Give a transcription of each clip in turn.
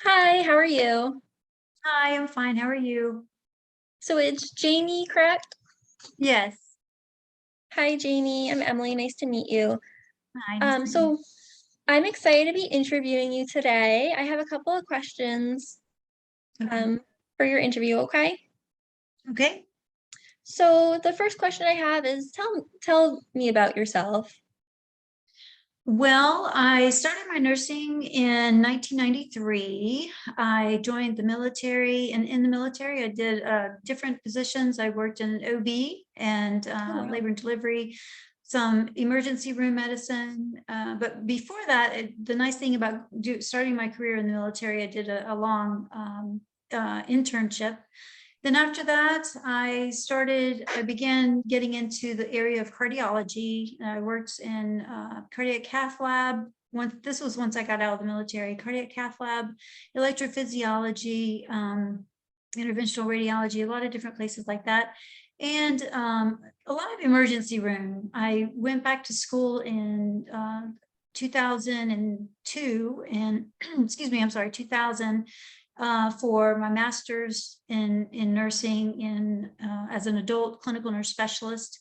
Hi, how are you? Hi, I'm fine. How are you? So it's Jamie, correct? Yes. Hi, Jamie. I'm Emily. Nice to meet you. Hi, nice Um, to meet you. so I'm excited to be interviewing you today. I have a couple of questions Okay. um, for your interview, okay? Okay. So the first question I have is tell me about yourself. Well, I started my nursing in 1993. I joined the military, and in the military, I did different positions. I worked in OB and Oh, wow. labor and delivery, some emergency room medicine. But before that, the nice thing about starting my career in the military, I did a long internship. Then after that, I began getting into the area of cardiology. I worked in cardiac cath lab. This was once I got out of the military, cardiac cath lab, electrophysiology, interventional radiology, a lot of different places like that. And a lot of emergency room. I went back to school in 2002 and excuse me, I'm sorry, 2000 for my master's in nursing as an adult clinical nurse specialist,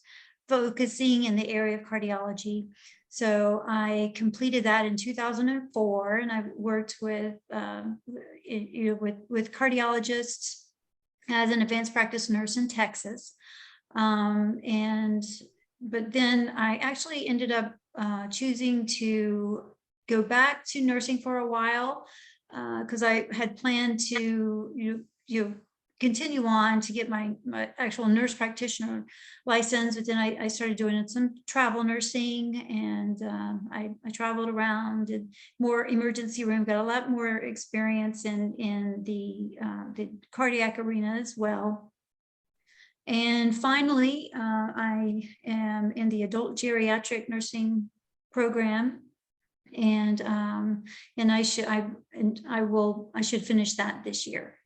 focusing in the area of cardiology. So I completed that in 2004, and I worked with cardiologists as an advanced practice nurse in Texas. And but then I actually ended up choosing to go back to nursing for a while because I had planned to continue on to get my actual nurse practitioner license. But then I started doing some travel nursing, and I traveled around, did more emergency room, got a lot more experience in the cardiac arena as well. And finally, I am in the adult geriatric nursing program, and I should finish that this year.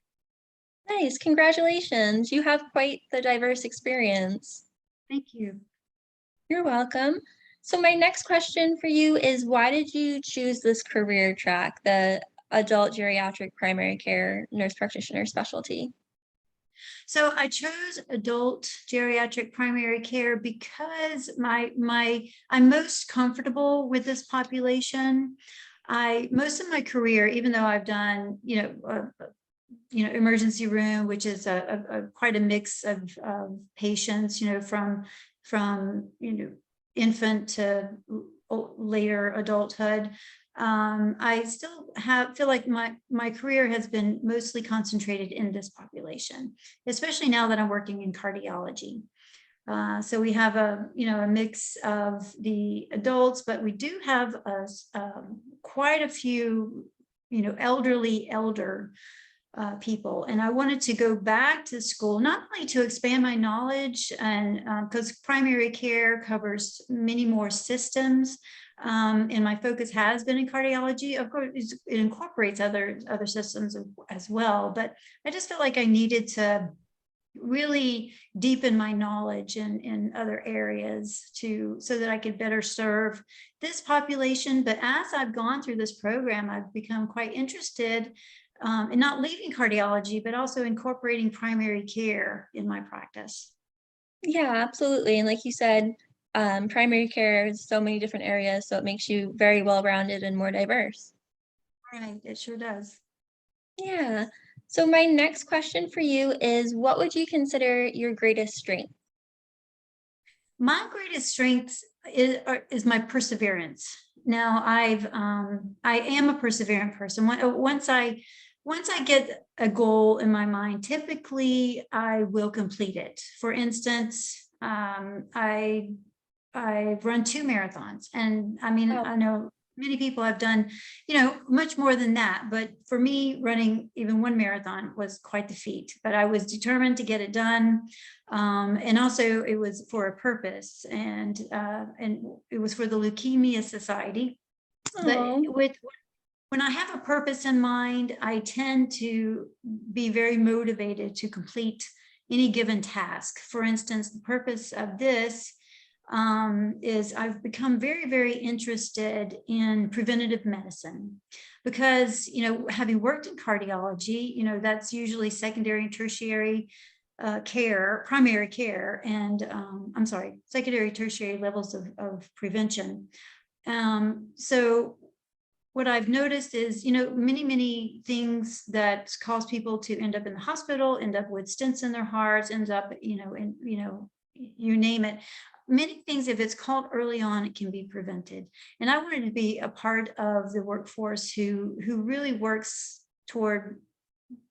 Nice, congratulations. You have quite the diverse experience. Thank you. You're welcome. So my next question for you is why did you choose this career track, the adult geriatric primary care nurse practitioner specialty? So I chose adult geriatric primary care because I'm most comfortable with this population. I most of my career, even though I've done emergency room, which is quite a mix of patients, from infant to later adulthood. I still feel like my career has been mostly concentrated in this population, especially now that I'm working in cardiology. So we have a mix of the adults, but we do have quite a few elder people. And I wanted to go back to school, not only to expand my knowledge, and because primary care covers many more systems, and my focus has been in cardiology. Of course, it incorporates other systems as well, but I just felt like I needed to really deepen my knowledge in other areas so that I could better serve this population. But as I've gone through this program, I've become quite interested in not leaving cardiology, but also incorporating primary care in my practice. Yeah, absolutely. And like you said, primary care is so many different areas, so it makes you very well-rounded and more diverse. Right, it sure does. Yeah. So my next question for you is, what would you consider your greatest strength? My greatest strength is my perseverance. Now I am a perseverant person. Once I get a goal in my mind, typically I will complete it. For instance, I've run 2 marathons, and I mean, Oh, I know many people have done, much more than that. But for me, running even one marathon was quite the feat. But I was determined to get it done, and also it was for a purpose, and it was for the Leukemia Society. But oh, when I have a purpose in mind, I tend to be very motivated to complete any given task. For instance, the purpose of this is I've become very, very interested in preventative medicine because, having worked in cardiology, that's usually secondary and tertiary care, primary care, and I'm sorry, secondary, tertiary levels of prevention. So what I've noticed is, many things that cause people to end up in the hospital, end up with stents in their hearts, ends up, you name it. Many things, if it's called early on, it can be prevented. And I wanted to be a part of the workforce who really works toward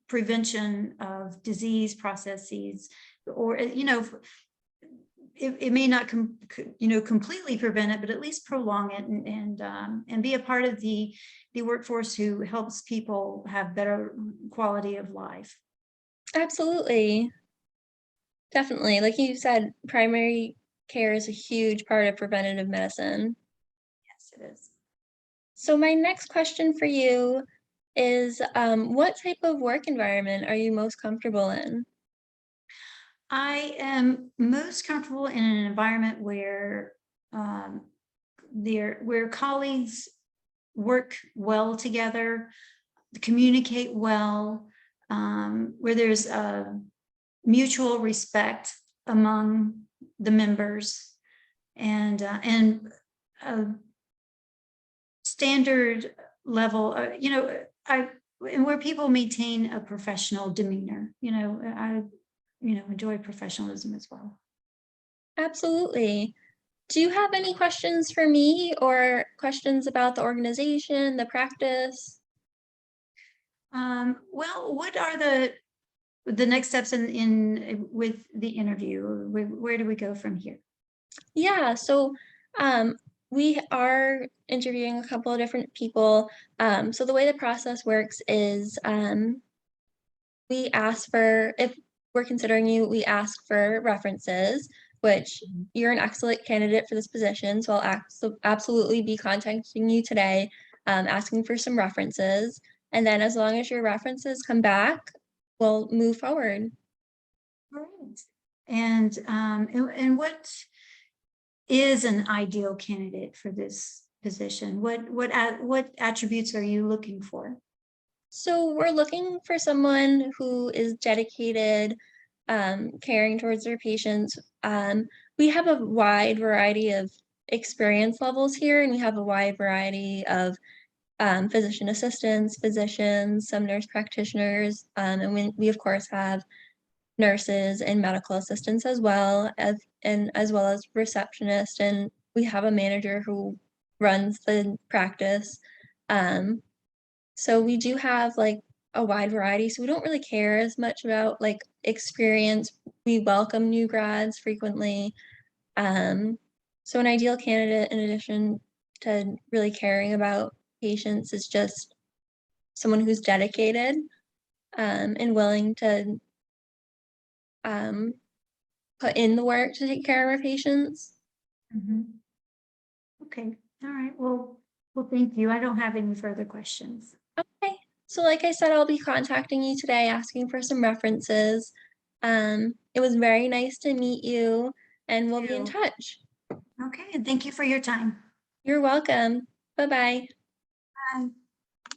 prevention of disease processes, or, it may not completely prevent it, but at least prolong it, and be a part of the workforce who helps people have better quality of life. Absolutely. Definitely. Like you said, primary care is a huge part of preventative medicine. Yes, it is. So my next question for you is, what type of work environment are you most comfortable in? I am most comfortable in an environment where where colleagues work well together, communicate well, where there's a mutual respect among the members, and a standard level, and where people maintain a professional demeanor. I enjoy professionalism as well. Absolutely. Do you have any questions for me or questions about the organization, the practice? Well, what are the next steps in with the interview? Where do we go from here? Yeah, so um, we are interviewing a couple of different people. So the way the process works is we ask for, if we're considering you, we ask for references, which Mhm. you're an excellent candidate for this position. So I'll absolutely be contacting you today, asking for some references. And then as long as your references come back, we'll move forward. Great. And what is an ideal candidate for this position? What attributes are you looking for? So we're looking for someone who is dedicated, caring towards their patients. We have a wide variety of experience levels here, and we have a wide variety of physician assistants, physicians, some nurse practitioners, and we of course have nurses and medical assistants as well as receptionists, and we have a manager who runs the practice. Um, so we do have, like, a wide variety, so we don't really care as much about, like, experience. We welcome new grads frequently. Um, so an ideal candidate, in addition to really caring about patients, is just someone who's dedicated, and willing to, um, put in the work to take care of our patients. Mhm. Okay, all right. Well, thank you. I don't have any further questions. Okay. So like I said, I'll be contacting you today asking for some references. It was very nice to meet you, and we'll Thank be in you. touch. Okay, and thank you for your time. You're welcome. Bye-bye. Bye.